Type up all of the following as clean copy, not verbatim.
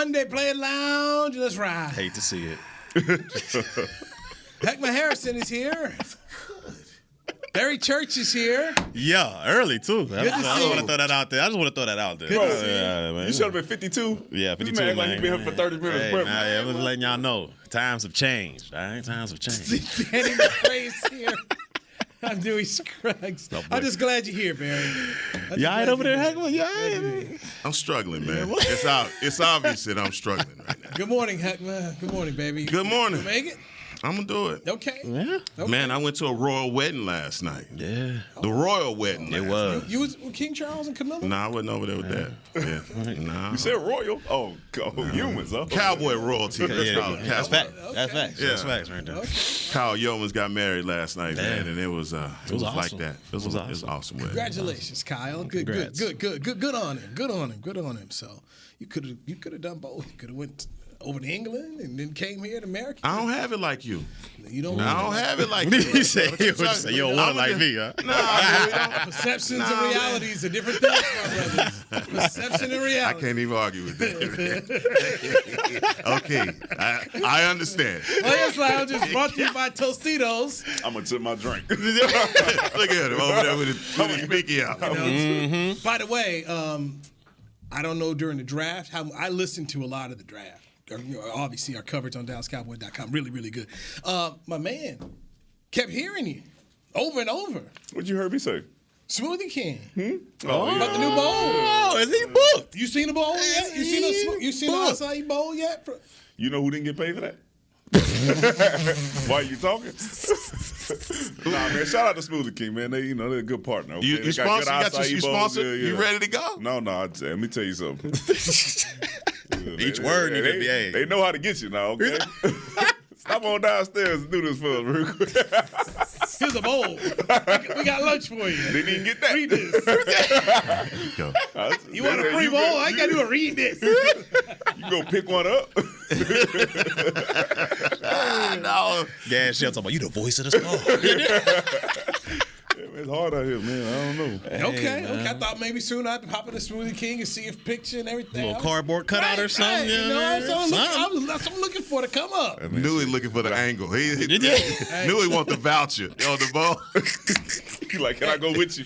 Monday, play it lounge. Let's ride. Hate to see it. Heckma Harrison is here. Barry Church is here. Yeah, early too. I just see want to you. throw that out there. Man. You should have been 52. Yeah, 52, man. man. Like you been here for 30 minutes. Hey, bro. man, I'm just letting y'all know. Times have changed. All right, times have changed. Danny McRae's here. I'm Dewey Scruggs. I'm just glad you're here, Barry. You all right over there, Heckma? You all right, man? I'm struggling, man. It's obvious that I'm struggling right now. Good morning, Heckma. Good morning, baby. Good morning. You make it? I'm going to do it. Okay. Yeah. Okay. Man, I went to a royal wedding last night. Yeah. The royal wedding. It was. You was with King Charles and Camilla? Nah, I wasn't over there with that. Yeah. Nah. You said royal? Oh, humans, huh? Cowboy royalty. Let's call it. That's Cowboy. facts. That's facts. Yeah. That's facts right there. Okay. Kyle Yeomans got married last night, man, and it was awesome. like that. It was awesome wedding. Congratulations, Kyle. Good on him. Good on him. So you could have done both. You could have went over to England and then came here to America. I don't have it like you. You don't. I don't have it like you. He said you don't want it like me, huh? Nah, Perceptions and realities are different things, my brother. Perception and I reality. can't even argue with that. Okay, I understand. Players Lounge is brought to you by Tostitos. I'm going to tip my drink. Look at him over there with his pinky out. By the way, I don't know during the draft how I listened to a lot of the draft. Obviously, our coverage on DallasCowboys.com really, really good. My man kept hearing you over and over. What'd you heard me say? Smoothie King. Oh, About the new bowl. Oh, is he booked? You seen the bowl yet? You seen the acai bowl yet? You know who didn't get paid for that? Why are you talking? Nah, man. Shout out to Smoothie King, man. They're a good partner. Okay? You sponsored? You sponsored? You ready to go? No. Let me tell you something. Each word you could be. They know how to get you now, okay? Stop on downstairs and do this for us real quick. Here's a bowl. We got lunch for you. Didn't even get that. Read this. Go. You want a free bowl? I got to read this. You go pick one up. No. Yeah, she'll talk about you the voice of the sport. It's hard out here, man. I don't know. Okay. I thought maybe soon I'd pop in the Smoothie King and see if picture and everything. A little cardboard cutout or something. Right. You know, that's what I'm looking for to come up. Knew he looking for the angle. He knew he want the voucher on the ball. He like, can I go with you?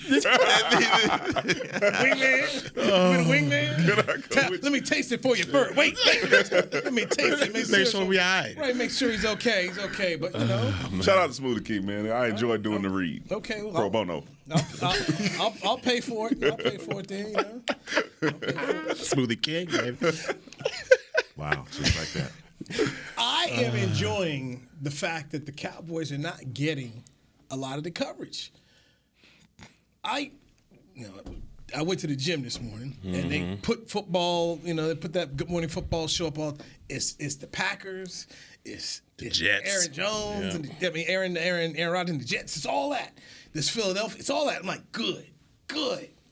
Wingman? With a wingman? Let me taste it for you first. Wait. Let me taste it. Make sure we all right. Right, make sure he's okay. He's okay, but you know. Shout out to Smoothie King, man. I enjoy doing the read. Okay, well, Pro bono. I'll pay for it. I'll pay for it then, you know. Smoothie King, baby. Wow, just like that. I am enjoying the fact that the Cowboys are not getting a lot of the coverage. I went to the gym this morning and they put football, they put that Good Morning Football show up on. It's the Packers, it's Jets. Aaron Jones, and Aaron Rodgers and the Jets. It's all that. This Philadelphia, it's all that. I'm like, good.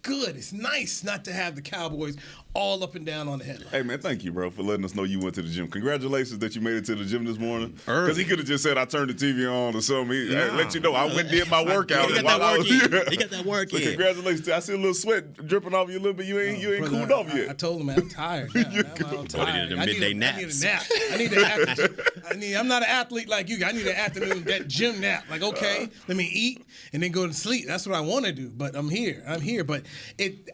It's nice not to have the Cowboys all up and down on the headline. Hey, man, thank you, bro, for letting us know you went to the gym. Congratulations that you made it to the gym this morning. Because he could have just said, I turned the TV on or something. He let you know I went and did my workout. He got that work So in. congratulations. I see a little sweat dripping off you a little bit. You ain't cooled off yet. I told him, man, I'm tired. Now, I'm tired. I need midday I need naps. a nap. I need an afternoon. I'm not an athlete like you. I need an afternoon, that gym nap. Like, okay, let me eat and then go to sleep. That's what I want to do. But I'm here. But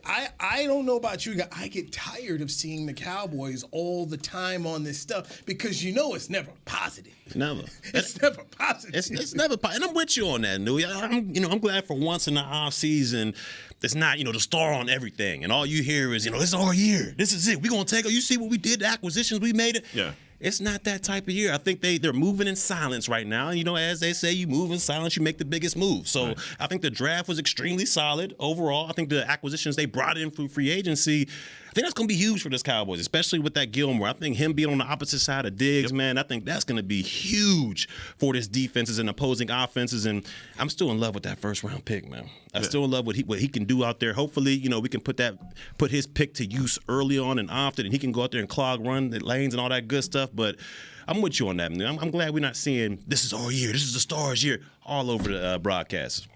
I don't know about you guys. I get tired of seeing the Cowboys all the time on this stuff because it's never positive. Never. It's never positive. It's never positive. And I'm with you on that, Newey. I'm glad for once in the off season, it's not, the star on everything. And all you hear is, this is our year. This is it. We're going to take it. You see what we did, the acquisitions we made it. Yeah. It's not that type of year. I think they're moving in silence right now. As they say, you move in silence, you make the biggest move. So right. I think the draft was extremely solid overall. I think the acquisitions they brought in through free agency, I think that's going to be huge for this Cowboys, especially with that Gilmore. I think him being on the opposite side of Diggs, man, I think that's going to be huge for this defenses and opposing offenses. And I'm still in love with that first-round pick, man. I'm still in love with what he can do out there. Hopefully, we can put his pick to use early on and often, and he can go out there and run the lanes and all that good stuff. But I'm with you on that, man. I'm glad we're not seeing this is our year, this is the Stars' year all over the broadcast.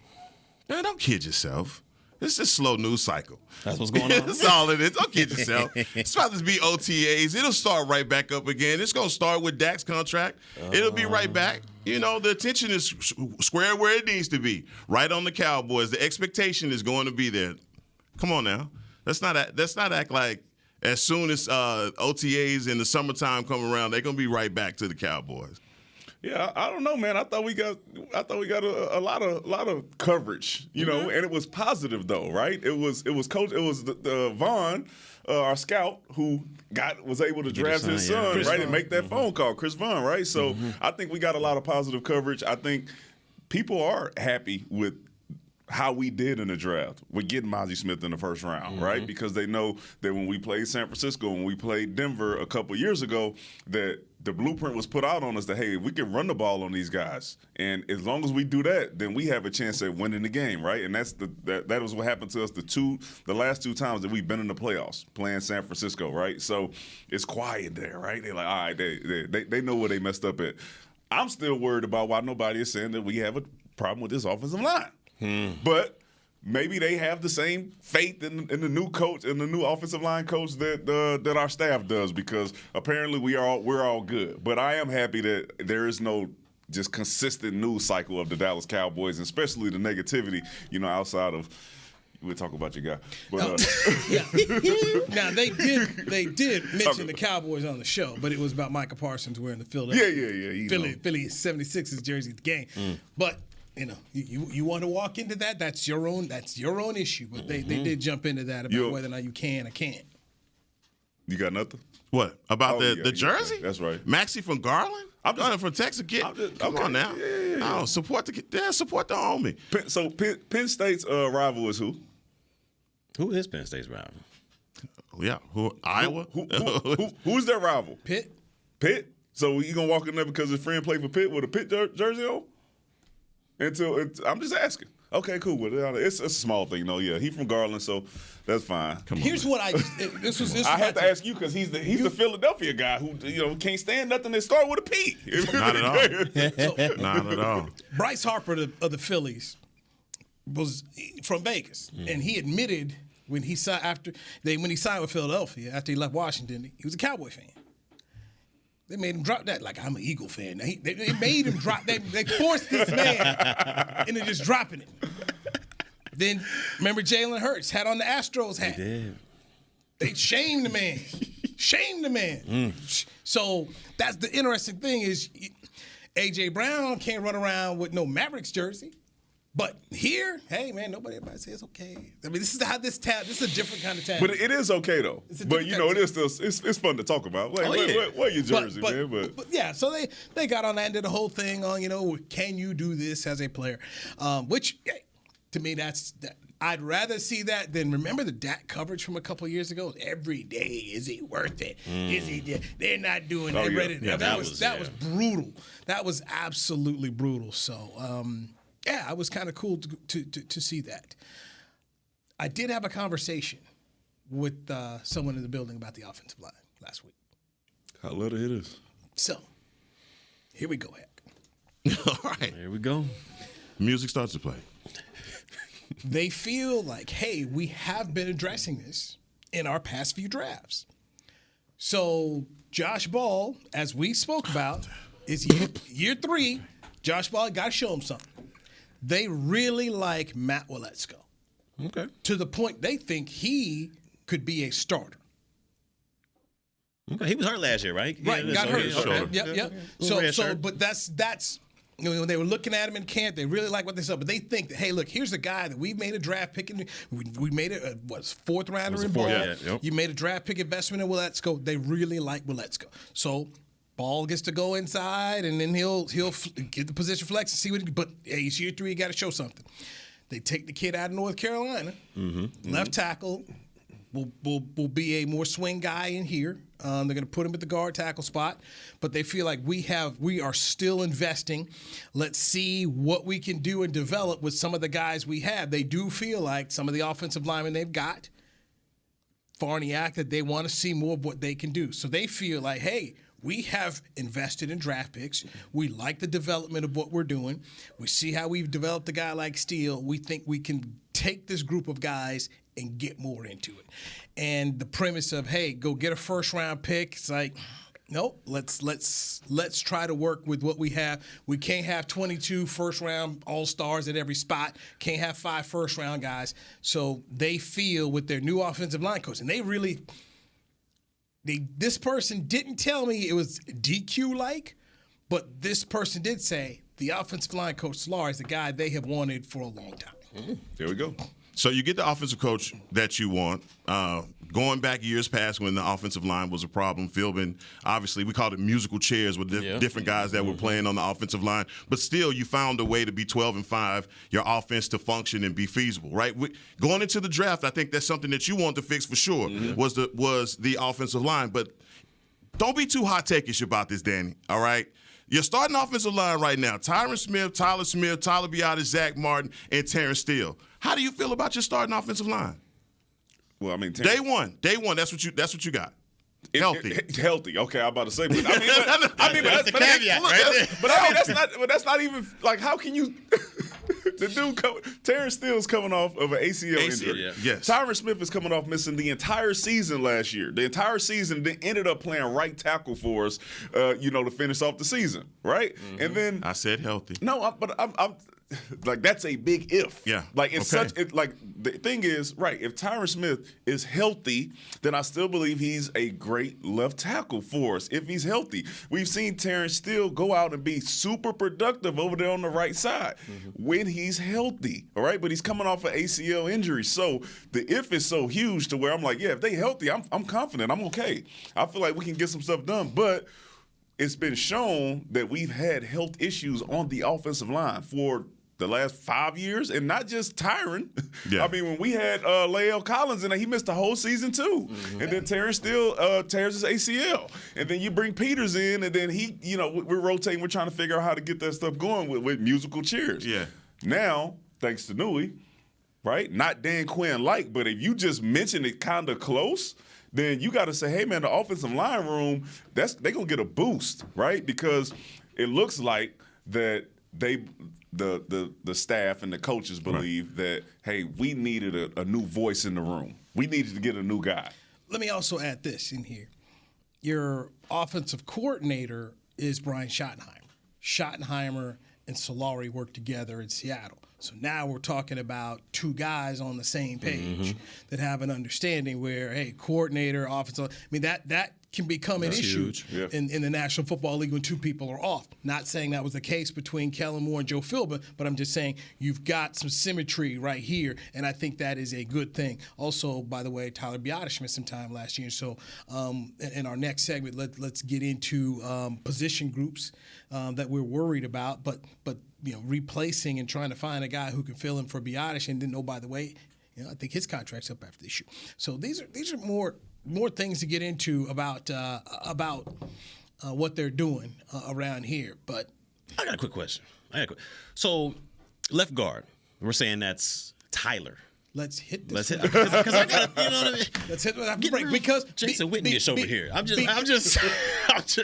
Man, don't kid yourself. It's just slow news cycle. That's what's going on. That's all it is. Don't kid yourself. It's about to be OTAs. It'll start right back up again. It's going to start with Dak's contract. It'll be right back. You know, the attention is square where it needs to be, right on the Cowboys. The expectation is going to be there. Come on now. Let's not act like as soon as OTAs in the summertime come around, they're going to be right back to the Cowboys. Yeah, I don't know, man. I thought we got a lot of coverage, you know, and it was positive though, right? It was Vaughn, our scout, who was able to draft his son, right, and make that phone call, Chris Vaughn, right? So I think we got a lot of positive coverage. I think people are happy with how we did in the draft. We're getting Mozzie Smith in the first round, right? Because they know that when we played San Francisco, when we played Denver a couple years ago, that the blueprint was put out on us that, hey, we can run the ball on these guys. And as long as we do that, then we have a chance at winning the game, right? And that was what happened to us the last two times that we've been in the playoffs, playing San Francisco, right? So it's quiet there, right? They're like, all right, they know where they messed up at. I'm still worried about why nobody is saying that we have a problem with this offensive line. But maybe they have the same faith in the new coach and the new offensive line coach that our staff does, because apparently we're all good. But I am happy that there is no just consistent news cycle of the Dallas Cowboys, and especially the negativity, you know, outside of. We'll talk about your guy. But, Now they did mention the Cowboys on the show, but it was about Micah Parsons wearing the Philadelphia Philly 76ers jersey at the game. But you know, you want to walk into that? That's your own issue. But they did jump into that about whether or not you can or can't. You got nothing? What about the jersey? That's right. Maxie from Garland. I'm just from Texas. Come on now. Yeah. Oh, support the homie. So Penn State's rival is who? Who is Penn State's rival? Yeah, Iowa. Who's their rival? Pitt. So you gonna walk in there because his friend played for Pitt with a Pitt jersey on? I'm just asking. Okay, cool. Well, it's a small thing, though. Yeah, he's from Garland, so that's fine. Here's what I had to ask you because he's the Philadelphia guy who can't stand nothing that start with a P. Not at all. Not at all. Bryce Harper of the Phillies was from Vegas, and he admitted when he signed with Philadelphia after he left Washington, he was a Cowboy fan. They made him drop that like I'm an Eagle fan. They made him drop. They forced this man into just dropping it. Then remember Jalen Hurts had on the Astros hat. They did. They shamed the man. So that's the interesting thing is A.J. Brown can't run around with no Mavericks jersey. But here, hey man, everybody says it's okay. I mean, this is a different kind of town. But it is okay though. But it is still it's fun to talk about. Like, wear your jersey, man. But yeah, so they got on that and did the whole thing on can you do this as a player, which to me I'd rather see that than remember the Dak coverage from a couple of years ago. Every day, is he worth it? Is he? They're not doing that. Yeah, that was brutal. That was absolutely brutal. So. Yeah, it was kind of cool to see that. I did have a conversation with someone in the building about the offensive line last week. How little it is. So, here we go, Heck. All right. Here we go. Music starts to play. They feel like, hey, we have been addressing this in our past few drafts. So, Josh Ball, as we spoke about, is year 3. Josh Ball got to show him something. They really like Matt Waletzko. Okay. To the point they think he could be a starter. Okay. He was hurt last year, right? Right, got hurt. Okay. Yep. So, but that's when they were looking at him in camp, they really like what they saw. But they think that, hey, look, here's a guy that we've made a draft pick in. We made it, fourth rounder in Ball. Yeah, yep. You made a draft pick investment in Waletzko. They really like Waletzko. So Ball gets to go inside, and then he'll get the position flex and see what. But hey, it's year 3. You got to show something. They take the kid out of North Carolina, left tackle. Will be a more swing guy in here. They're going to put him at the guard tackle spot, but they feel like we are still investing. Let's see what we can do and develop with some of the guys we have. They do feel like some of the offensive linemen they've got, Farniak, that they want to see more of what they can do. So they feel like, hey, we have invested in draft picks. We like the development of what we're doing. We see how we've developed a guy like Steele. We think we can take this group of guys and get more into it. And the premise of, hey, go get a first-round pick, it's like, nope, let's try to work with what we have. We can't have 22 first-round all-stars at every spot. Can't have 5 first-round guys. So they feel with their new offensive line coach, and this person didn't tell me it was DQ-like, but this person did say the offensive line coach, Solari, is the guy they have wanted for a long time. There we go. So you get the offensive coach that you want. Going back years past when the offensive line was a problem, Philbin, obviously, we called it musical chairs with different guys that were playing on the offensive line. But still, you found a way to be 12-5, your offense to function and be feasible, right? Going into the draft, I think that's something that you want to fix for sure, was the offensive line. But don't be too hot-takeish about this, Danny, all right? Your starting offensive line right now, Tyron Smith, Tyler Biadasz, Zach Martin, and Terrence Steele. How do you feel about your starting offensive line? Well, I mean, Day one. That's what you got. Healthy. Healthy. Okay, I'm about to say, but That's the caveat, right? But I mean, that's not even like, how can you? The dude, Terrence Steele's coming off of an ACL injury. Yeah. Yes. Tyron Smith is coming off missing the entire season last year. The entire season, then ended up playing right tackle for us, to finish off the season, right? And then I said healthy. No, but I'm like, that's a big if. Yeah. Like, it's the thing is, right, if Tyron Smith is healthy, then I still believe he's a great left tackle for us if he's healthy. We've seen Terrence Steele go out and be super productive over there on the right side when he's healthy, all right? But he's coming off an ACL injury. So the if is so huge to where I'm like, yeah, if they healthy, I'm confident. I'm okay. I feel like we can get some stuff done. But it's been shown that we've had health issues on the offensive line for the last 5 years, and not just Tyron. Yeah. I mean, when we had Lael Collins in there, he missed the whole season too. And then Terrence Steele tears his ACL. And then you bring Peters in, and then he, we're rotating. We're trying to figure out how to get that stuff going with musical chairs. Yeah. Now, thanks to Nui, right? Not Dan Quinn-like, but if you just mention it kind of close, then you got to say, hey, man, the offensive line room, they're going to get a boost, right? Because it looks like that the staff and the coaches believe that, hey, we needed a new voice in the room. We needed to get a new guy. Let me also add this in here. Your offensive coordinator is Brian Schottenheimer. Schottenheimer and Solari work together in Seattle. So now we're talking about 2 guys on the same page that have an understanding where, hey, coordinator, offensive, I mean, that can become an issue in the National Football League when 2 people are off. Not saying that was the case between Kellen Moore and Joe Philbin, but I'm just saying you've got some symmetry right here, and I think that is a good thing. Also, by the way, Tyler Biadasz missed some time last year, so in our next segment, let's get into position groups that we're worried about, but replacing and trying to find a guy who can fill in for Biadasz, and then, oh, by the way, I think his contract's up after this year. So these are more things to get into about what they're doing around here. But I got a quick question. So left guard, we're saying that's Tyler. Let's hit this. Because I got, what I mean? Let's hit the break because Jason Whitney-ish over here. I'm just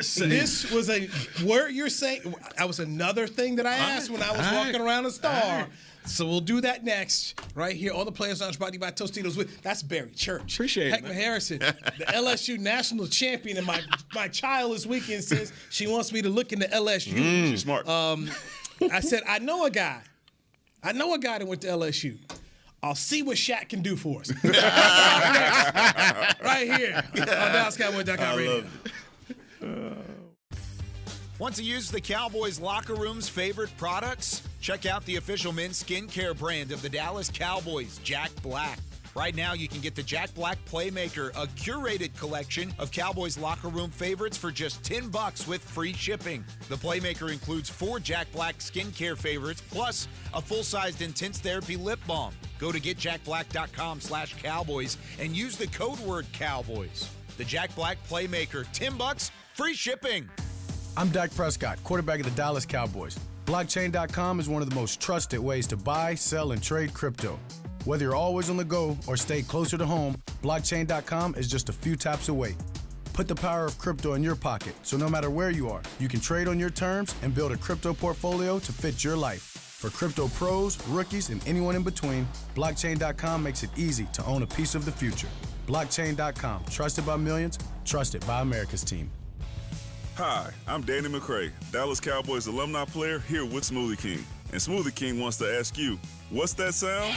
saying. This was where you're saying. That was another thing that I asked when I was walking around the Star. So we'll do that next, right here. All the players on brought to you by Tostitos. That's Barry Church. Appreciate it. Heckma Harrison, the LSU national champion, and my child this weekend says she wants me to look into LSU. She's smart. I said, I know a guy that went to LSU. I'll see what Shaq can do for us. Right here on DallasCowboys.com radio. Want to use the Cowboys locker room's favorite products? Check out the official men's skincare brand of the Dallas Cowboys, Jack Black. Right now, you can get the Jack Black Playmaker, a curated collection of Cowboys locker room favorites for just $10 with free shipping. The Playmaker includes 4 Jack Black skincare favorites, plus a full-sized intense therapy lip balm. Go to getjackblack.com/Cowboys and use the code word Cowboys. The Jack Black Playmaker, $10, free shipping. I'm Dak Prescott, quarterback of the Dallas Cowboys. Blockchain.com is one of the most trusted ways to buy, sell, and trade crypto. Whether you're always on the go or stay closer to home, Blockchain.com is just a few taps away. Put the power of crypto in your pocket, so no matter where you are, you can trade on your terms and build a crypto portfolio to fit your life. For crypto pros, rookies, and anyone in between, blockchain.com makes it easy to own a piece of the future. Blockchain.com, trusted by millions, trusted by America's team. Hi, I'm Danny McCray, Dallas Cowboys alumni player here with Smoothie King. And Smoothie King wants to ask you, what's that sound?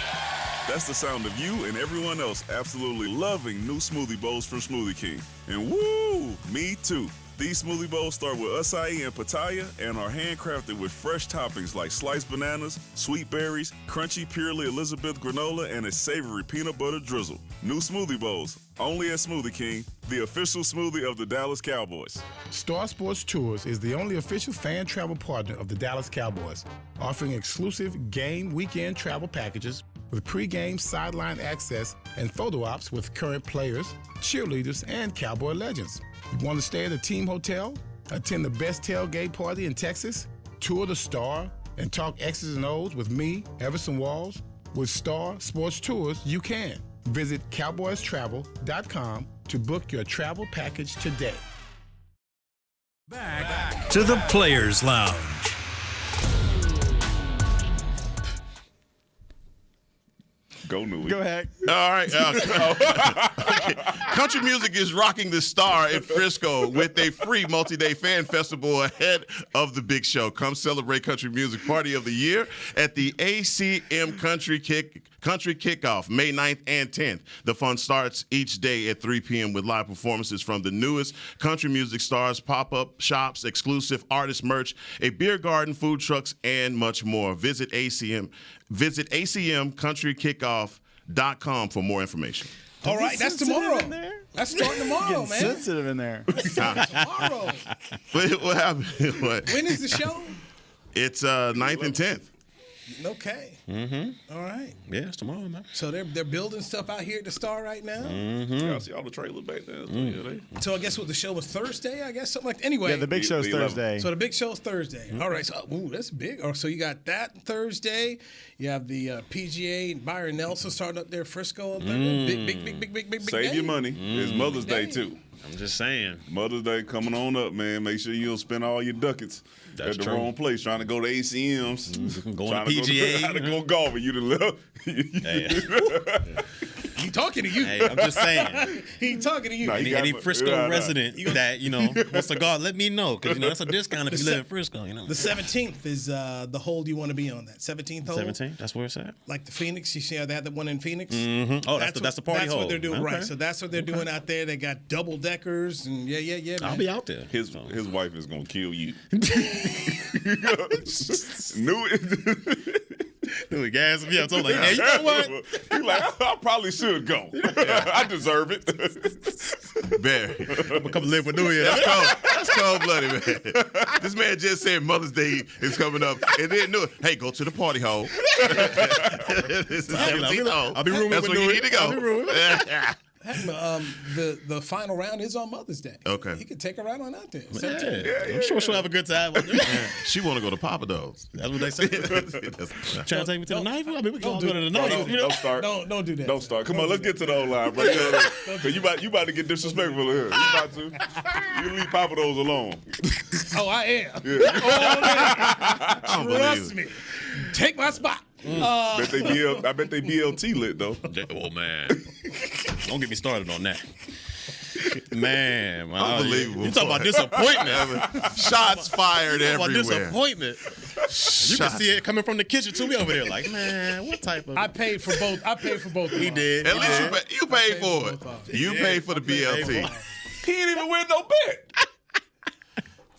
That's the sound of you and everyone else absolutely loving new smoothie bowls from Smoothie King. And woo, me too. These smoothie bowls start with acai and pitaya and are handcrafted with fresh toppings like sliced bananas, sweet berries, crunchy Purely Elizabeth granola, and a savory peanut butter drizzle. New smoothie bowls, only at Smoothie King, the official smoothie of the Dallas Cowboys. Star Sports Tours is the only official fan travel partner of the Dallas Cowboys, offering exclusive game weekend travel packages with pre-game sideline access and photo ops with current players, cheerleaders, and Cowboy legends. You want to stay at a team hotel, attend the best tailgate party in Texas, tour the Star, and talk X's and O's with me, Everson Walls? With Star Sports Tours, you can. Visit cowboystravel.com to book your travel package today. Back to the Players Lounge. Go, Newey. Go ahead. All right. Country music is rocking the Star in Frisco with a free multi-day fan festival ahead of the big show. Come celebrate country music party of the year at the ACM Country Kickoff, May 9th and 10th. The fun starts each day at 3 p.m. with live performances from the newest country music stars, pop-up shops, exclusive artist merch, a beer garden, food trucks, and much more. Visit ACMCountryKickoff.com for more information. All right, that's tomorrow. That's starting tomorrow, man. Sensitive in there. Tomorrow. What happened? What? When is the show? It's 9th and 10th. Okay. Mm-hmm. All right. Yeah, it's tomorrow, man. So they're building stuff out here at the Star right now. Yeah, I see all the trailers back there. So I guess what the show was Thursday. I guess something like that. Anyway. Yeah, the big show's Thursday. So the big show's Thursday. All right. So that's big. So you got that Thursday. You have the PGA and Byron Nelson starting up there, Frisco. On Thursday. Big. Save day. your money. It's Mother's Day too. I'm just saying. Mother's Day coming on up, man. Make sure you don't spend all your ducats That's at the true. wrong place trying to go to ACMs. Going to trying PGA. Trying to go golfing. You done left. He talking to you. Hey, I'm just saying. He talking to you. Nah, Any Frisco resident that, wants to go, let me know. Because, that's a discount if you live in Frisco, The 17th is the hole you want to be on. That 17th hole. 17, that's where it's at. Like the Phoenix. You see how they had the one in Phoenix? Mm-hmm. Oh, that's the party That's hole. what they're doing, Okay. right. So that's what they're doing out there. They got double deckers and yeah, man. I'll be out there. His wife is gonna kill you. Knew it. Gas me up. So I'm like, hey, you know what? He's like, I probably should go. I deserve it. Barry. I'm going to come live with New Year. That's cold-blooded, man. This man just said Mother's Day is coming up and then knew it. Hey, go to the party hole. This is 17th hole. I'll be rooming That's with where you New need to Year. go. I'll be rooming. The final round is on Mother's Day. Okay. He could take her right on out there. Yeah, I'm sure she'll have a good time. She want to go to Papa Do's. That's what they say. Trying to take me to the knife? I mean, we can all go to the No, knife. don't start. Don't do that. Don't start. Come on, let's get to the O-line, bro. Cause you about to get disrespectful here. You about to. You leave Papa Do's alone. Oh, I am. Yeah. Trust me. Take my spot. I bet they BLT lit though. Oh, man. Don't get me started on that. Man. Unbelievable. You talking about disappointment. Shots fired Talking about everywhere. disappointment. You can see it coming from the kitchen, too. We over there like, man, what type of... I paid for both. He did. At least you paid for it. You paid for the BLT. He didn't even win no bet.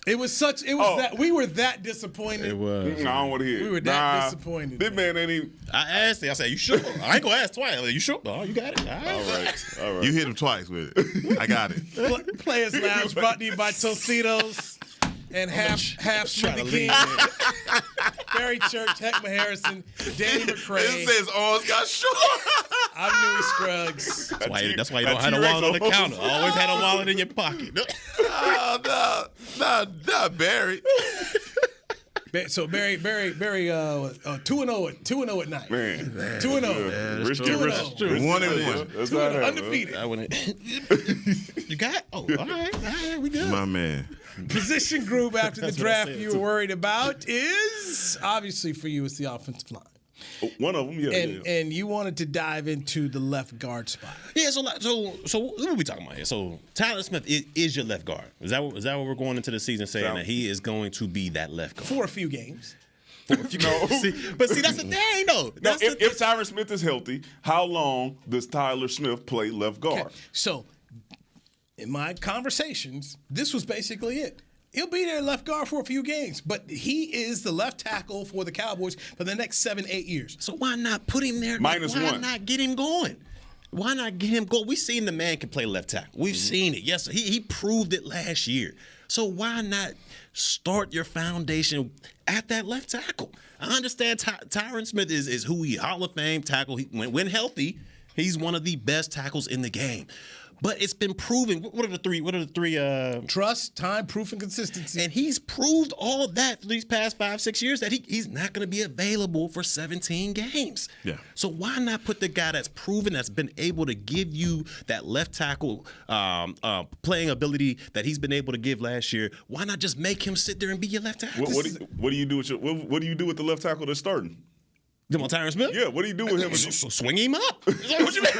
It was that we were that disappointed. It was. I don't want to hear it. We were that disappointed. This man ain't even. I asked him. I said, you sure? I ain't going to ask twice. I said, you sure? Oh, you got it. All right. You You hit him twice with it. I got it. Players Lounge brought to you by Tostitos and half Smoothie King. Barry Church, Heckma Harrison, Danny McCray. It says Orange got short. I'm Newey Scruggs. That's why you don't have a wallet on the counter. Always had a wallet in your pocket. Oh, no, not Barry. So Barry, 2-0 at night. Man. 2-0. Rich 2-0. 1-1. That's how it happens, Undefeated. You got? Oh, all right. We good. My man. Position group after the draft you were worried about is obviously for you it's the offensive line. One of them, And you wanted to dive into the left guard spot. Yeah, so what are we talking about here? So Tyler Smith is your left guard. Is that what we're going into the season saying that he is going to be that left guard for a few games? But see, that's the thing, though. Now, if Tyron Smith is healthy, how long does Tyler Smith play left guard? Okay. So, in my conversations, this was basically it. He'll be there left guard for a few games, but he is the left tackle for the Cowboys for the next 7-8 years. So why not put him there? -1. Why not get him going? Why not get him going? We've seen the man can play left tackle. We've seen it. Yes, he proved it last year. So why not start your foundation at that left tackle? I understand Tyron Smith is who he Hall of Fame tackle. When healthy, he's one of the best tackles in the game. But it's been proven. What are the three? Trust, time, proof, and consistency. And he's proved all that for these past 5-6 years that he's not going to be available for 17 games. Yeah. So why not put the guy that's proven, that's been able to give you that left tackle playing ability that he's been able to give last year? Why not just make him sit there and be your left tackle? What do you do with the left tackle that's starting? Tyron Smith? Yeah, what do you do with him? Swing him up. What you mean?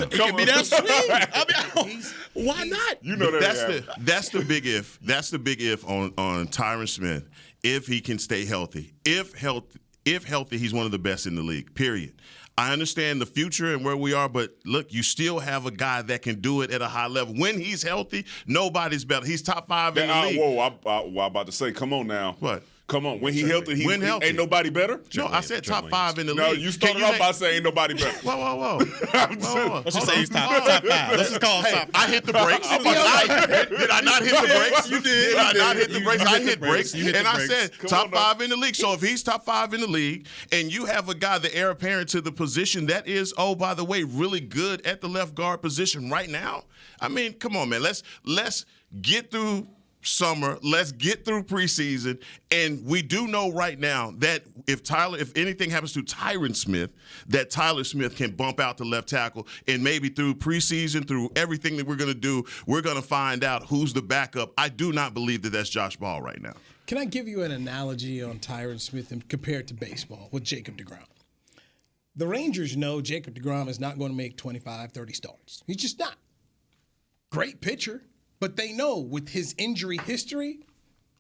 It can be that swing. I mean, why not? You know That's the big if. That's the big if on Tyron Smith. If he can stay healthy. If healthy, he's one of the best in the league. Period. I understand the future and where we are, but look, you still have a guy that can do it at a high level. When he's healthy, nobody's better. He's top 5 in the league. Whoa, I'm about to say, come on now. What? Come on. When he healthy, healthy. Ain't nobody better? No, I said top 5 in the league. No, you started off by saying ain't nobody better. Whoa. Let's just say he's top 5. Let's just call him top 5. I hit the brakes. Did I not hit the brakes? You did. Did I not hit the brakes? I hit brakes. And I said top 5 in the league. So if he's top 5 in the league and you have a guy, the heir apparent to the position that is, oh, by the way, really good at the left guard position right now, I mean, come on, man. Let's get through summer. Let's get through preseason. And we do know right now that if anything happens to Tyron Smith, that Tyler Smith can bump out to left tackle. And maybe through preseason, through everything that we're going to do, we're going to find out who's the backup. I do not believe that that's Josh Ball right now. Can I give you an analogy on Tyron Smith and compare it to baseball with Jacob deGrom? The Rangers know Jacob deGrom is not going to make 25, 30 starts. He's just not. Great pitcher. But they know with his injury history,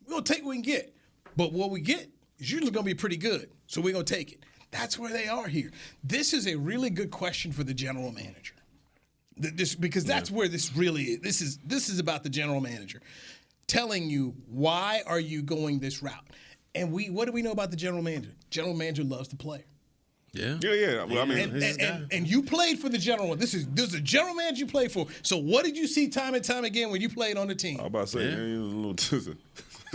we're going to take what we can get. But what we get is usually going to be pretty good. So we're going to take it. That's where they are here. This is a really good question for the general manager. Because that's where this really is. This is about the general manager telling you, why are you going this route? And what do we know about the general manager? General manager loves the player. Yeah. Well, I mean, and you played for the general one. This is the general manager you played for. So what did you see time and time again when you played on the team? I'm about to say, man, he was a little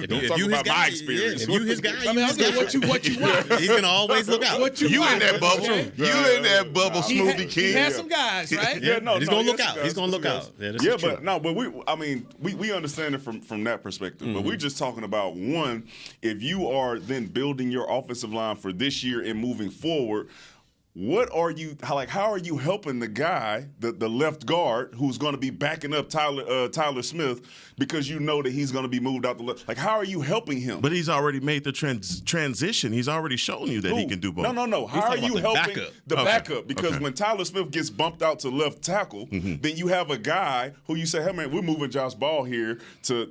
Don't talk about my experience. If you his guy, I mean, what you want. He's gonna always look out. What you in that bubble. Okay? You in that bubble, Smoothie King. He had some guys, right? Yeah, no, he's gonna look out. He's gonna look out. Yeah, but we understand it from that perspective. But we're just talking about one. If you are then building your offensive line for this year and moving forward, what are you how are you helping the guy, the left guard, who's going to be backing up Tyler Smith, because you know that he's going to be moved out the left? Like, how are you helping him? But he's already made the transition. He's already shown you that he can do both. No. How are you helping the backup? Because when Tyler Smith gets bumped out to left tackle, then you have a guy who you say, hey, man, we're moving Josh Ball here to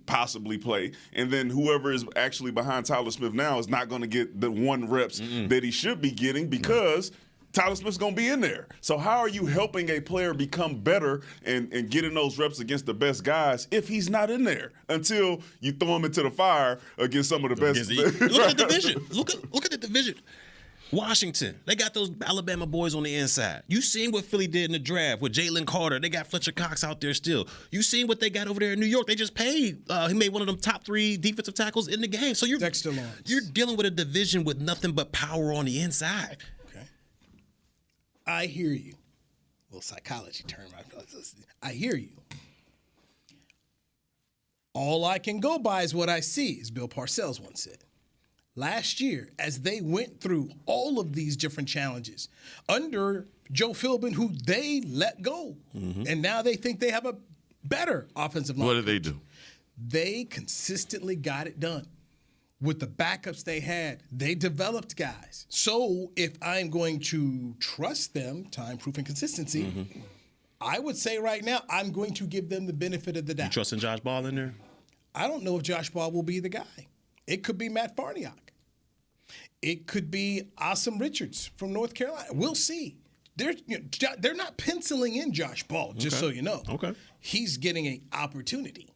possibly play. And then whoever is actually behind Tyler Smith now is not going to get the 1 reps that he should be getting, because Tyler Smith's going to be in there. So how are you helping a player become better and getting those reps against the best guys if he's not in there until you throw him into the fire against some of the best? Look at the division. Look at the division. Washington, they got those Alabama boys on the inside. You seen what Philly did in the draft with Jalen Carter. They got Fletcher Cox out there still. You seen what they got over there in New York. They just paid. He made one of them top 3 defensive tackles in the game. So you're dealing with a division with nothing but power on the inside. I hear you. Little psychology term. I hear you. All I can go by is what I see, as Bill Parcells once said. Last year, as they went through all of these different challenges under Joe Philbin, who they let go, and now they think they have a better offensive line. What did they do? They consistently got it done. With the backups they had, they developed guys. So if I'm going to trust them, time, proof, and consistency, I would say right now I'm going to give them the benefit of the doubt. You trusting Josh Ball in there? I don't know if Josh Ball will be the guy. It could be Matt Farniok. It could be Asim Richards from North Carolina. We'll see. They're not penciling in Josh Ball, just so you know. Okay. He's getting an opportunity.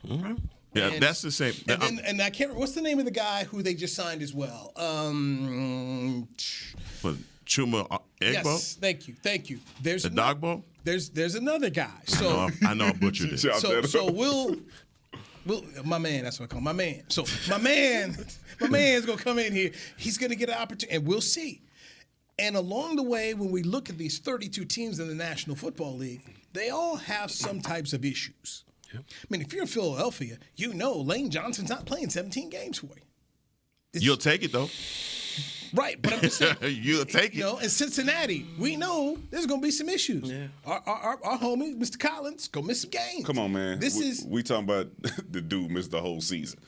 Yeah, And- that's the same. And I can't remember, what's the name of the guy who they just signed as well? Chuma Egbo? Yes, thank you. There's The Dogbo? There's another guy. So I know I butchered it. so we'll my man, that's what I call him, my man. So my man's gonna come in here. He's gonna get an opportunity, and we'll see. And along the way, when we look at these 32 teams in the National Football League, they all have some types of issues. I mean, if you're in Philadelphia, you know Lane Johnson's not playing 17 games for you. You'll take it, though. Right, but I'm just saying. You'll take it. You know, in Cincinnati, we know there's going to be some issues. Yeah. Our homie, Mr. Collins, go miss some games. Come on, man. We talking about the dude missed the whole season.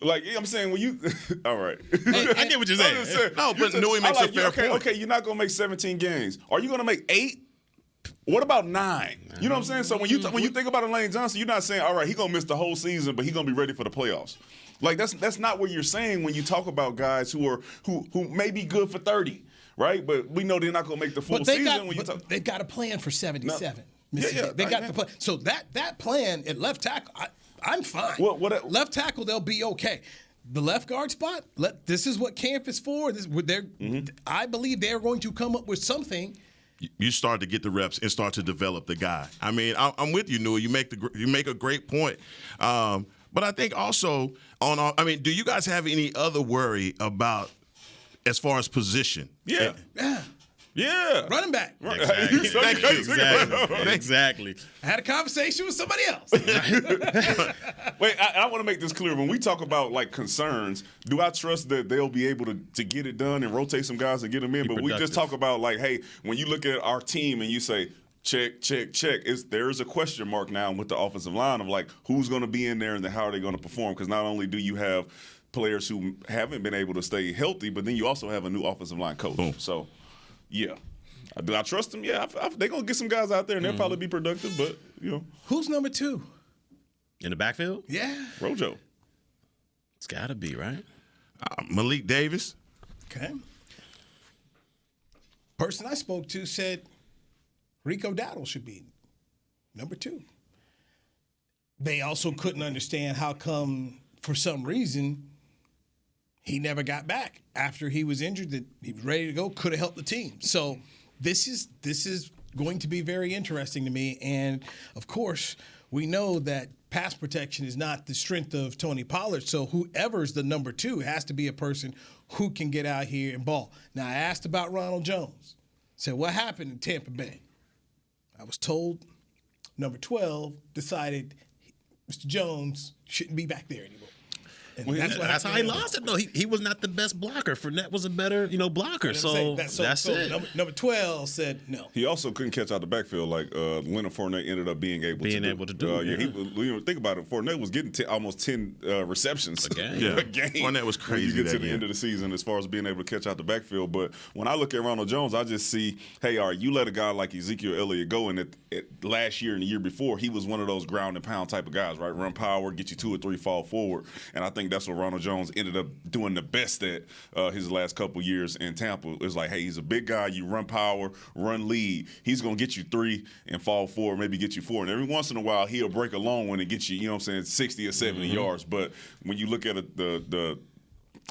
Like, I'm saying, when you – all right. I get what you're saying. No, but Newey makes a fair point. Okay, you're not going to make 17 games. Are you going to make 8? What about 9? You know what I'm saying? So when you think about Lane Johnson, you're not saying, all right, he's going to miss the whole season, but he's going to be ready for the playoffs. Like, that's not what you're saying when you talk about guys who may be good for 30, right? But we know they're not going to make the full season. They've got a plan for 77. No. Yeah, they got the plan. So that plan at left tackle, I'm fine. Left tackle, they'll be okay. The left guard spot, this is what camp is for. I believe they're going to come up with something. You start to get the reps and start to develop the guy. I mean, I'm with you, Newey. You make a great point. But I think also do you guys have any other worry about as far as position? Yeah. Yeah. Running back. Exactly. I had a conversation with somebody else. Wait, I want to make this clear. When we talk about, like, concerns, do I trust that they'll be able to get it done and rotate some guys and get them in? But we just talk about, like, hey, when you look at our team and you say, check, check, check, there's a question mark now with the offensive line of, like, who's going to be in there and then how are they going to perform? Because not only do you have players who haven't been able to stay healthy, but then you also have a new offensive line coach. Boom. So, yeah. Do I trust them? Yeah, they're going to get some guys out there, and they'll probably be productive, but, you know. Who's number 2? In the backfield? Yeah. Rojo. It's got to be, right? Malik Davis. Okay. Person I spoke to said Rico Dowdle should be number 2. They also couldn't understand how come, for some reason, he never got back after he was injured, that he was ready to go, could have helped the team. So this is going to be very interesting to me. And, of course, we know that pass protection is not the strength of Tony Pollard. So whoever's the number 2 has to be a person who can get out here and ball. Now, I asked about Ronald Jones. Said, what happened in Tampa Bay? I was told number 12 decided Mr. Jones shouldn't be back there anymore. Well, that's how he lost it, though. He was not the best blocker. Fournette was a better, blocker. So that's it. Number 12 said no. He also couldn't catch out the backfield like Leonard Fournette ended up being able to do. Yeah, think about it. Fournette was getting almost 10 receptions a game. Fournette was crazy. When you get to the end of the season as far as being able to catch out the backfield. But when I look at Ronald Jones, I just see, hey, all right, you let a guy like Ezekiel Elliott go, and last year and the year before, he was one of those ground and pound type of guys, right? Run power, get you 2 or 3, fall forward. And I think that's what Ronald Jones ended up doing the best at his last couple years in Tampa. It was like, hey, he's a big guy. You run power, run lead. He's going to get you 3 and fall forward, maybe get you 4. And every once in a while, he'll break a long one and get you, 60 or 70 yards. But when you look at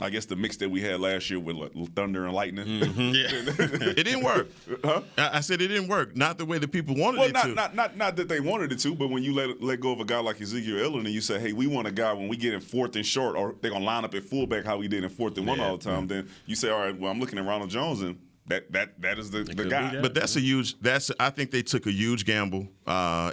I guess the mix that we had last year with thunder and lightning. It didn't work. Huh? I said it didn't work. Not the way that people wanted it to. Not that they wanted it to, but when you let go of a guy like Ezekiel Elliott and you say, hey, we want a guy when we get in 4th and short, or they're going to line up at fullback how we did in 4th and 1 all the time, then you say, all right, well, I'm looking at Ronald Jones and that is the guy. But I think they took a huge gamble,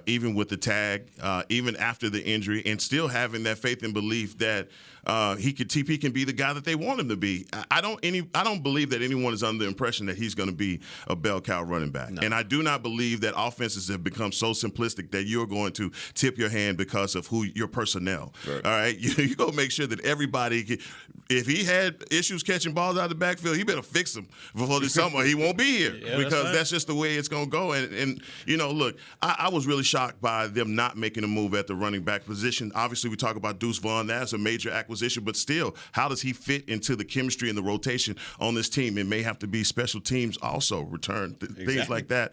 even with the tag, even after the injury, and still having that faith and belief that TP can be the guy that they want him to be. I don't believe that anyone is under the impression that he's going to be a bell cow running back. No. And I do not believe that offenses have become so simplistic that you're going to tip your hand because of who your personnel. Right. All right, you go make sure that everybody. If he had issues catching balls out of the backfield, he better fix them before the summer. He won't be here because that's just the way it's going to go. And look, I was really shocked by them not making a move at the running back position. Obviously, we talk about Deuce Vaughn. That's a major acquisition, but still, how does he fit into the chemistry and the rotation on this team? It may have to be special teams also return things like that,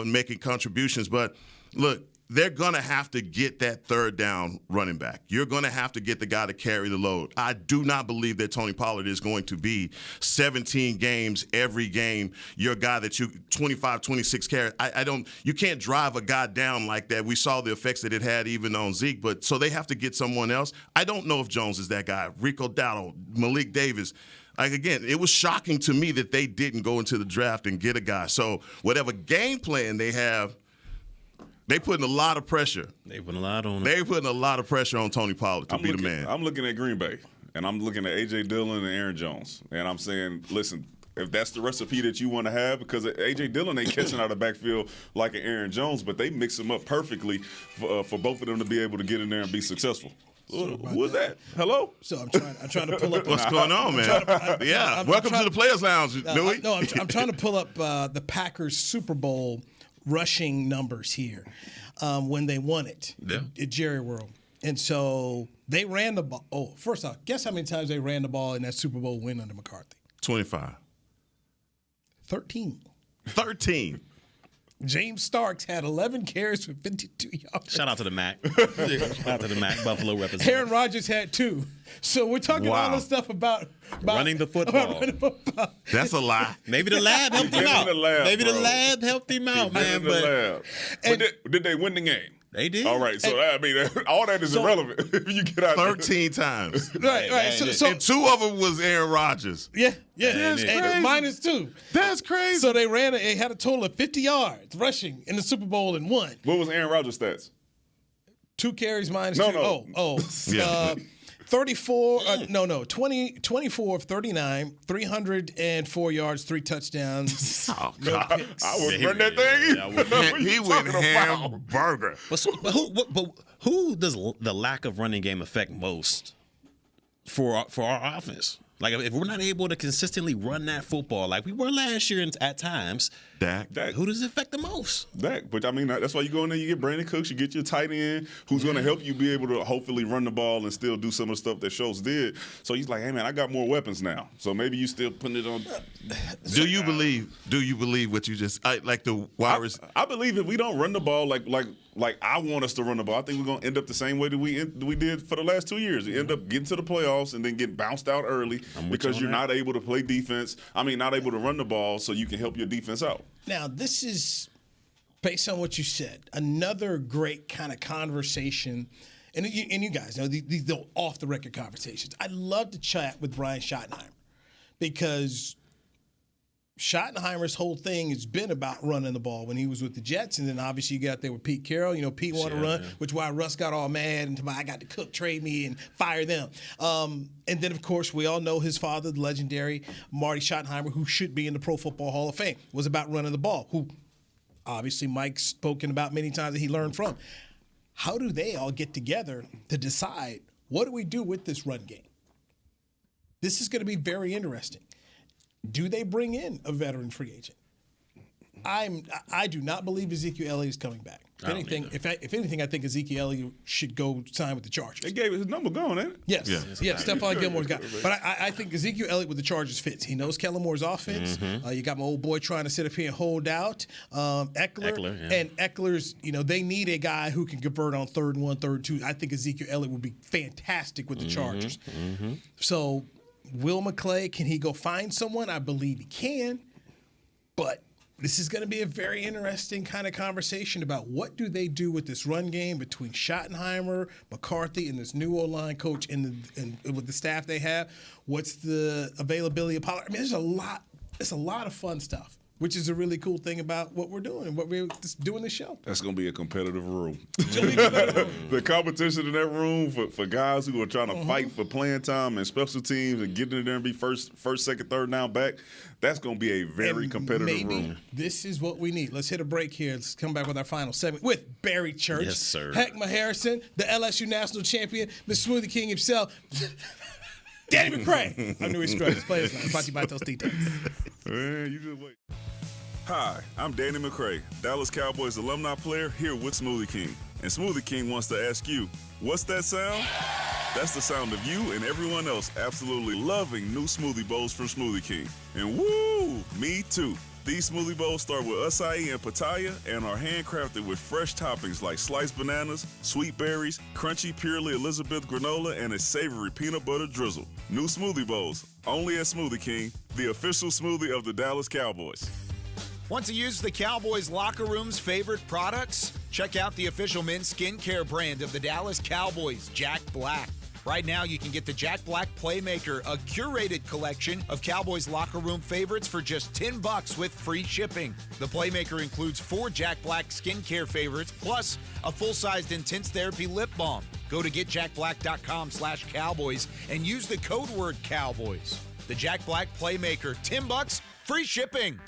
making contributions. But look, they're going to have to get that third down running back. You're going to have to get the guy to carry the load. I do not believe that Tony Pollard is going to be 17 games every game. You're a guy that 25, 26 carries. You can't drive a guy down like that. We saw the effects that it had even on Zeke, but so they have to get someone else. I don't know if Jones is that guy. Rico Dowdle, Malik Davis. Again, it was shocking to me that they didn't go into the draft and get a guy. So whatever game plan they have, they putting a lot of pressure. They putting a lot on him. They putting a lot of pressure on Tony Pollard to be the man. I'm looking at Green Bay, and I'm looking at A.J. Dillon and Aaron Jones, and I'm saying, listen, if that's the recipe that you want to have, because A.J. Dillon ain't catching out of the backfield like an Aaron Jones, but they mix them up perfectly for both of them to be able to get in there and be successful. Who is that? Hello? So I'm trying to pull up. What's going on, man? Welcome to the Players Lounge, Louie. No, I'm trying to pull up the Packers Super Bowl rushing numbers here when they won it at Jerry World. And so they ran the ball. Oh, first off, guess how many times they ran the ball in that Super Bowl win under McCarthy? 25. 13. James Starks had 11 carries for 52 yards. Shout out to the Mac. Shout out to the Mac, Buffalo representative. Aaron Rodgers had 2. So we're talking all this stuff about running the football. That's a lie. Maybe the lab helped him out. Maybe the lab helped him out, man. But did they win the game? They did. All right, so all that is irrelevant if you get out 13 times. Right. So and 2 of them was Aaron Rodgers. Yeah. That's crazy. -2. That's crazy. So they had a total of 50 yards rushing in the Super Bowl and won. What was Aaron Rodgers' stats? 2 carries minus No. 2. 24 of 39, 304 yards, 3 touchdowns. Oh, no God. picks. I would run that thing. He went hamburger. But who does the lack of running game affect most for our offense? Like, if we're not able to consistently run that football like we were last year at times, Dak. Who does it affect the most? Dak. But, I mean, that's why you go in there, you get Brandon Cooks, you get your tight end who's going to help you be able to hopefully run the ball and still do some of the stuff that Schultz did. So he's like, hey, man, I got more weapons now. So maybe you still putting it on. Do you believe what you just like the wires? I believe if we don't run the ball like I want us to run the ball, I think we're going to end up the same way that we did for the last 2 years. We end up getting to the playoffs and then get bounced out early because you're not able to play defense. not able to run the ball so you can help your defense out. Now, this is, based on what you said, another great kind of conversation. And you guys know these off-the-record conversations. I love to chat with Brian Schottenheimer because Schottenheimer's whole thing has been about running the ball when he was with the Jets, and then obviously you got there with Pete Carroll. Pete wanted to run, which is why Russ got all mad and I got to cook, trade me, and fire them. And then, of course, we all know his father, the legendary Marty Schottenheimer, who should be in the Pro Football Hall of Fame, was about running the ball, who obviously Mike's spoken about many times that he learned from. How do they all get together to decide what do we do with this run game? This is going to be very interesting. Do they bring in a veteran free agent? I do not believe Ezekiel Elliott is coming back. If anything, I think Ezekiel Elliott should go sign with the Chargers. They gave his number gone, ain't it? Yes. Stephon Gilmore's got. But I think Ezekiel Elliott with the Chargers fits. He knows Kellen Moore's offense. You got my old boy trying to sit up here and hold out. Eckler. And Eckler's, they need a guy who can convert on 3rd and 1, 3rd and 2. I think Ezekiel Elliott would be fantastic with the Chargers. So Will McClay, can he go find someone? I believe he can. But this is going to be a very interesting kind of conversation about what do they do with this run game between Schottenheimer, McCarthy, and this new O-line coach and with the staff they have. What's the availability of Pollard? I mean, there's a lot of fun stuff which is a really cool thing about what we're doing and what we're just doing the show. That's going to be a competitive room. The competition in that room for guys who are trying to fight for playing time and special teams and getting in there and be first, second, third down back, that's going to be a very competitive room. This is what we need. Let's hit a break here. Let's come back with our final segment with Barry Church. Yes, sir. Heckma Harrison, the LSU national champion, the Smoothie King himself, Danny McCray. I'm Newey Scruggs. Players Lounge, brought to you by Tostitos. Man, you just wait. Hi, I'm Danny McCray, Dallas Cowboys alumni player here with Smoothie King. And Smoothie King wants to ask you, what's that sound? That's the sound of you and everyone else absolutely loving new smoothie bowls from Smoothie King. And woo, me too. These smoothie bowls start with acai and pitaya and are handcrafted with fresh toppings like sliced bananas, sweet berries, crunchy Purely Elizabeth granola, and a savory peanut butter drizzle. New smoothie bowls, only at Smoothie King, the official smoothie of the Dallas Cowboys. Want to use the Cowboys locker room's favorite products? Check out the official men's skincare brand of the Dallas Cowboys, Jack Black. Right now, you can get the Jack Black Playmaker, a curated collection of Cowboys locker room favorites for just $10 with free shipping. The Playmaker includes 4 Jack Black skincare favorites, plus a full-sized intense therapy lip balm. Go to getjackblack.com/Cowboys and use the code word Cowboys. The Jack Black Playmaker, $10, free shipping.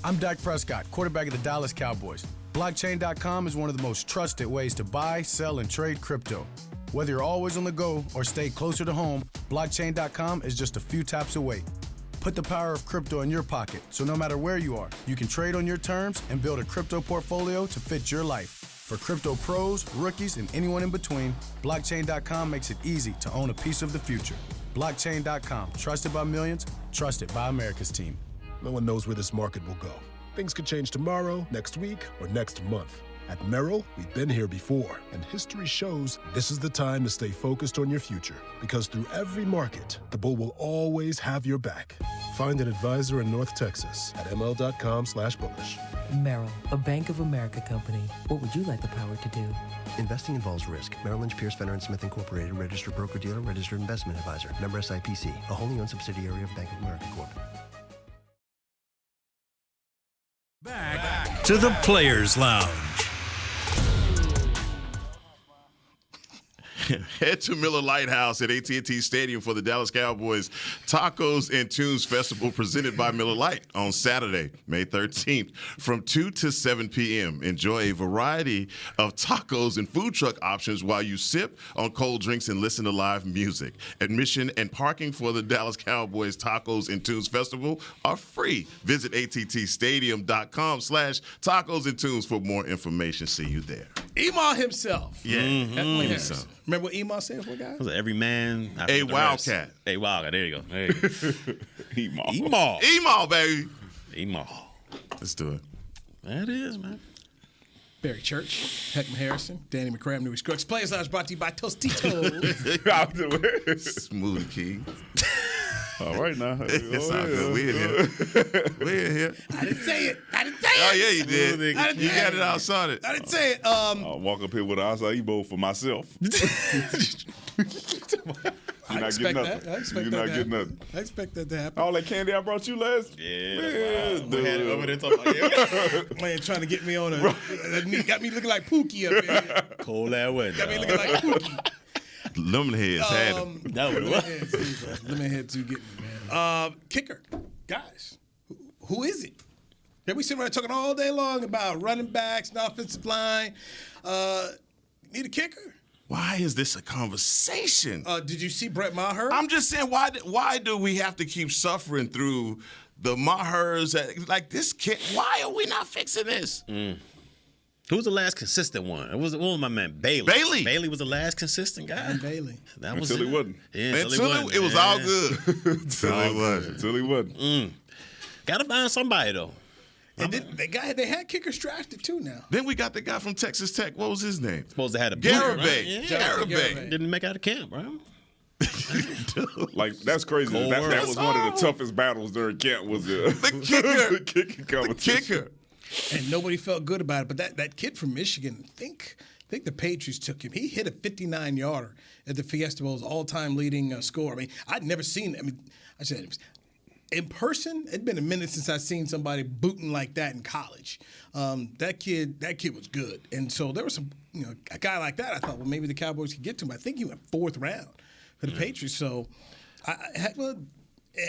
I'm Dak Prescott, quarterback of the Dallas Cowboys. Blockchain.com is one of the most trusted ways to buy, sell, and trade crypto. Whether you're always on the go or stay closer to home, Blockchain.com is just a few taps away. Put the power of crypto in your pocket, so no matter where you are, you can trade on your terms and build a crypto portfolio to fit your life. For crypto pros, rookies, and anyone in between, Blockchain.com makes it easy to own a piece of the future. Blockchain.com, trusted by millions, trusted by America's team. No one knows where this market will go. Things could change tomorrow, next week, or next month. At Merrill, we've been here before, and history shows this is the time to stay focused on your future. Because through every market, the bull will always have your back. Find an advisor in North Texas at ml.com/bullish. Merrill, a Bank of America company. What would you like the power to do? Investing involves risk. Merrill Lynch, Pierce, Fenner & Smith Incorporated, registered broker-dealer, registered investment advisor. Member SIPC, a wholly owned subsidiary of Bank of America Corp. Back to the Players Lounge. Head to Miller Lighthouse at AT&T Stadium for the Dallas Cowboys Tacos and Tunes Festival presented by Miller Lite on Saturday, May 13th from 2 to 7 p.m. Enjoy a variety of tacos and food truck options while you sip on cold drinks and listen to live music. Admission and parking for the Dallas Cowboys Tacos and Tunes Festival are free. Visit attstadium.com/tacos and tunes for more information. See you there. Ema himself. Yeah. Remember what Ema stands for, guys? Was it every man? A Wildcat. A Wildcat. There you go. There you go. Email. Email, baby. Email. Let's do it. That is, man. Barry Church, Heckma Harrison, Danny McCray, Newey Scruggs. Players Lounge brought to you by Tostitos. Smoothie King. All right now. It's all good. We in here. We in here. I didn't say it. Oh, yeah, you did. You got it outside. I didn't say it. I'll walk up here with an acai bowl for myself. I expect that. I expect that to happen. I expect that to happen. All that candy I brought you last. Yeah. We had it over there talking about Man, trying to get me on a. Got me looking like Pookie up here. cold that weather. Got me looking like Pookie. Lemonheads had him. That was what? Lemonheads do get me, man. Kicker. Guys, who is it? Then we sit around talking all day long about running backs and offensive line. Need a kicker? Why is this a conversation? Did you see Brett Maher? I'm just saying, why do we have to keep suffering through the Mahers? Like this kid, why are we not fixing this? Who was the last consistent one? It was my man Bailey. Bailey was the last consistent guy. And Bailey. That was Until he wasn't. Yeah, until it was all good. Until he wasn't. Gotta find somebody though. And they had kickers drafted too now. Then we got the guy from Texas Tech. What was his name? Supposed to have a Garibay. Right? Yeah. Garibay. Didn't make out of camp, right? Like that's crazy. That was one of the toughest battles during camp. Was the kicker, the kicking competition. The kicker. And nobody felt good about it. But that kid from Michigan, I think the Patriots took him. He hit a 59-yarder at the Fiesta Bowl's all-time leading score. I mean, I'd never seen. I mean, I said in person, it'd been a minute since I've seen somebody booting like that in college. That kid was good, and so there was some, a guy like that. I thought, well, maybe the Cowboys could get to him. I think he went 4th round for the Patriots. So,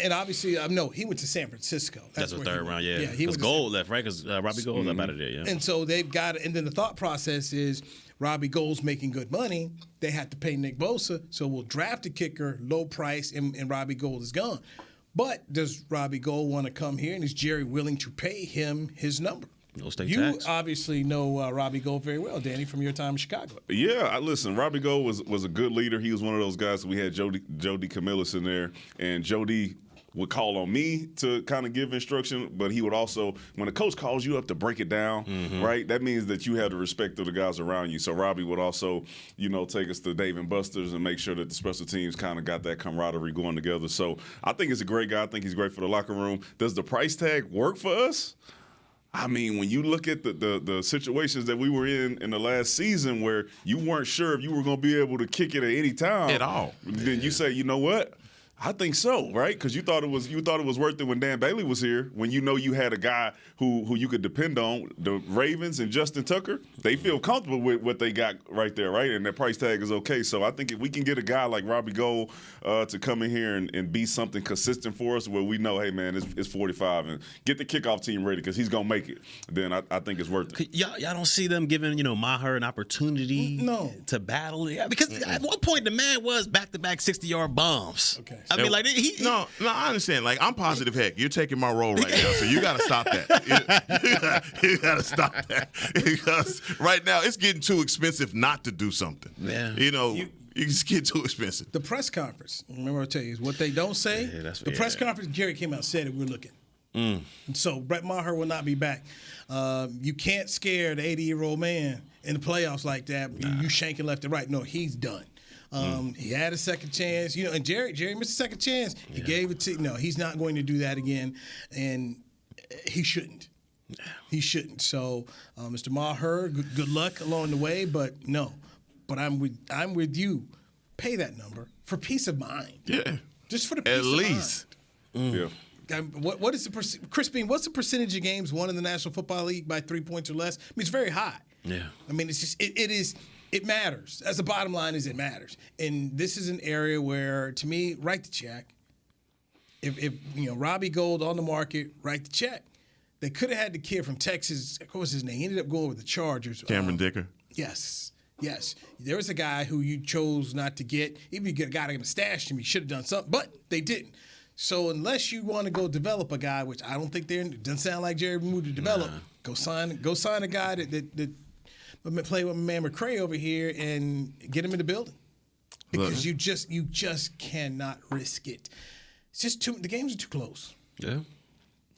and obviously, no, he went to San Francisco. That's the 3rd round, yeah. He was Gold left, right? Because Robbie Gold's up out of there, yeah. And so they've got, and then the thought process is Robbie Gold's making good money. They have to pay Nick Bosa, so we'll draft a kicker, low price, and Robbie Gold is gone. But does Robbie Gold want to come here, and is Jerry willing to pay him his number? No state you tax. obviously know Robbie Gold very well, Danny, from your time in Chicago. Yeah, listen, Robbie Gold was a good leader. He was one of those guys. We had Joe DeCamillis in there, and Joe D would call on me to kind of give instruction, but he would also, when a coach calls you up to break it down, right, that means that you have the respect of the guys around you. So Robbie would also, take us to Dave and Buster's and make sure that the special teams kind of got that camaraderie going together. So I think he's a great guy. I think he's great for the locker room. Does the price tag work for us? I mean, when you look at the situations that we were in the last season where you weren't sure if you were going to be able to kick it at any time at all, then you say, you know what? I think so, right? Because you thought it was worth it when Dan Bailey was here. When you had a guy who you could depend on. The Ravens and Justin Tucker, they feel comfortable with what they got right there, right? And that price tag is okay. So I think if we can get a guy like Robbie Gold to come in here and be something consistent for us, where we know, hey man, it's 45, and get the kickoff team ready because he's gonna make it, then I think it's worth it. Y'all don't see them giving Maher an opportunity to battle? Yeah, because at one point the man was back-to-back 60-yard bombs. Okay. I mean, like no, I understand. Like, I'm positive. Heck, you're taking my role right now, so you got to stop that. You got to stop that because right now it's getting too expensive not to do something. Yeah, you just get too expensive. The press conference. Remember, I tell you, is what they don't say. The press conference. Gary came out and said it. We're looking. And so Brett Maher will not be back. You can't scare the 80-year-old man in the playoffs like that. You shanking left and right. No, he's done. He had a second chance, and Jerry missed a second chance. He gave it to. No, he's not going to do that again, and he shouldn't. He shouldn't. So, Mr. Maher, good luck along the way, but no. But I'm with you. Pay that number for peace of mind. Yeah, just for the peace at least. Of mind. Yeah. What is Chris Bean? What's the percentage of games won in the National Football League by 3 points or less? I mean, it's very high. Yeah. I mean, it's just it is. It matters. As the bottom line is, it matters. And this is an area where, to me, write the check. If Robbie Gold on the market, write the check. They could have had the kid from Texas. What was his name? He ended up going with the Chargers. Cameron Dicker. Yes. There was a guy who you chose not to get. Even if you got him stashed him, you should have done something. But they didn't. So unless you want to go develop a guy, which I don't think it doesn't sound like Jerry moved to develop, go sign a guy that play with my man McCray over here and get him in the building, because you just cannot risk it. It's just the games are too close. Yeah,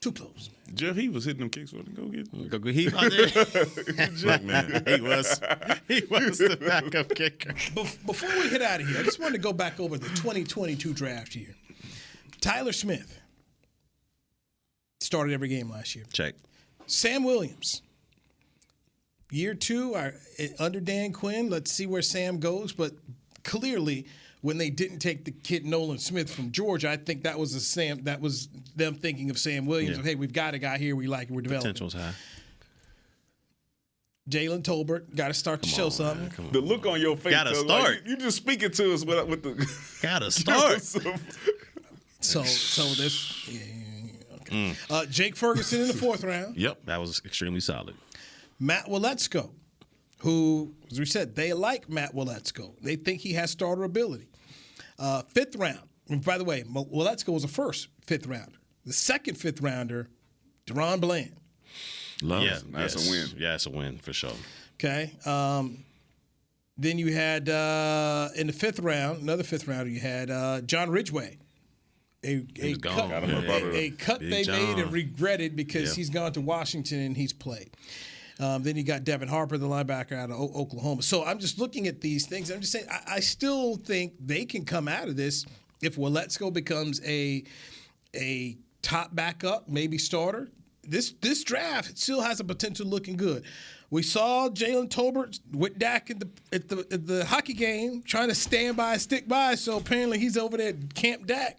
too close. Jeff, he was hitting them kicks. Go get he out there. Jeff, man, he was the backup kicker. Before we head out of here, I just wanted to go back over the 2022 draft here. Tyler Smith started every game last year. Check. Sam Williams. Year 2, under Dan Quinn, let's see where Sam goes. But clearly, when they didn't take the kid Nolan Smith from Georgia, I think that was them thinking of Sam Williams. Yeah. Hey, we've got a guy here we like, we're developing. Potential's high. Jalen Tolbert got to start to show something. The look on your face. Got to start. Like, you just speaking to us with the. Got to start. So this. Okay. Jake Ferguson in the 4th round. Yep, that was extremely solid. Matt Waletzko, who, as we said, they like Matt Waletzko. They think he has starter ability. 5th round. And by the way, Waletzko was a first 5th rounder. The second 5th rounder, Deron Bland. That's a win. Yeah, it's a win for sure. Okay. Then you had in the 5th round, another 5th rounder, you had John Ridgeway. A cut they made and regretted because he's gone to Washington and he's played. Then you got Devin Harper, the linebacker out of Oklahoma. So I'm just looking at these things. I'm just saying I still think they can come out of this if Waletzko becomes a top backup, maybe starter. This draft still has a potential looking good. We saw Jalen Tolbert with Dak at the hockey game trying to stand by, stick by. So apparently he's over there at Camp Dak.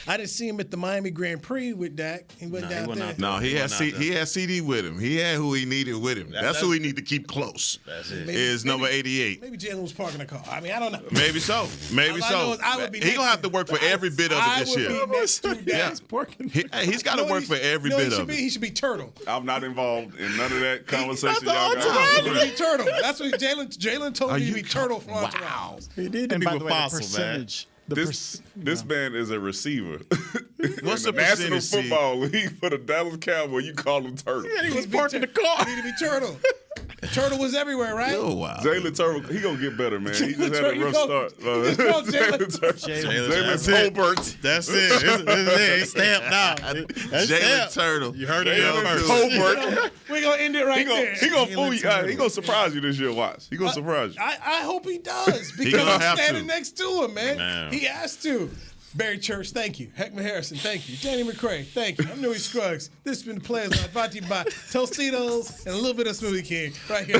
I didn't see him at the Miami Grand Prix with Dak. He went down there. No, he had CD with him. He had who he needed with him. That's who he need to keep close. That's it. Is number 88. Maybe Jalen was parking the car. I mean, I don't know. Maybe so. Maybe so. He gonna have to work for every bit of it this year. I would be next to Dak's parking. He's got to work for every bit of it. He should be Turtle. I'm not involved in none of that conversation y'all He got. should be Turtle. That's what Jalen told me to be Turtle from Entourage. He did. And by the way, the percentage. This man is a receiver. What's in the National percentage, Football League for the Dallas Cowboys? You call him Turtle. He was parking the car. He need to be Turtle. Turtle was everywhere, right? Oh, wow. Jalen Turtle, he gonna get better, man. He just had a rough start. Jalen Holbert. That's it. It's stamped out. Jalen Turtle. You heard it here first. Holbert. We're gonna end it right there. He gonna fool you. He gonna surprise you this year. Watch. He gonna surprise you. I hope he does because gonna I'm have standing to. next to him, man. Man. He has to. Barry Church, thank you. Heckman Harrison, thank you. Danny McCray, thank you. I'm Newey Scruggs. This has been the Players Line, brought to you by Tostitos and a little bit of Smoothie King right here.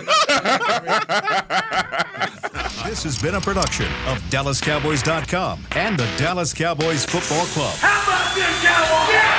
This has been a production of DallasCowboys.com and the Dallas Cowboys Football Club. How about this, Cowboys? Yeah!